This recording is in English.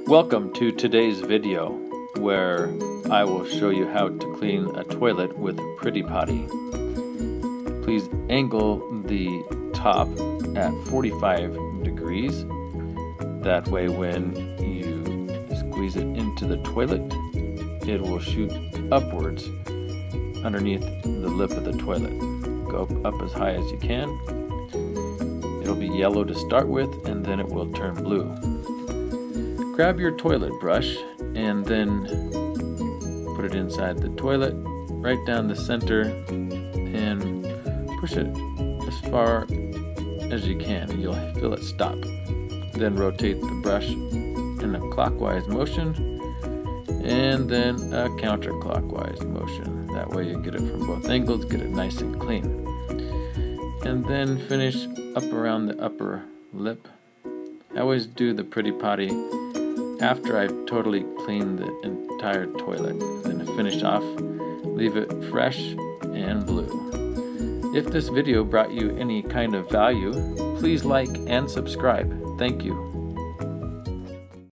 Welcome to today's video where I will show you how to clean a toilet with Pretty Potty. Please angle the top at 45 degrees. That way when you squeeze it into the toilet, it will shoot upwards underneath the lip of the toilet. Go up as high as you can. It'll be yellow to start with and then it will turn blue. Grab your toilet brush and then put it inside the toilet, right down the center, and push it as far as you can. You'll feel it stop. Then rotate the brush in a clockwise motion and then a counterclockwise motion. That way you get it from both angles, get it nice and clean. And then finish up around the upper lip. I always do the Pretty Potty after I've totally cleaned the entire toilet. Then to finish off, leave it fresh and blue. If this video brought you any kind of value, please like and subscribe. Thank you.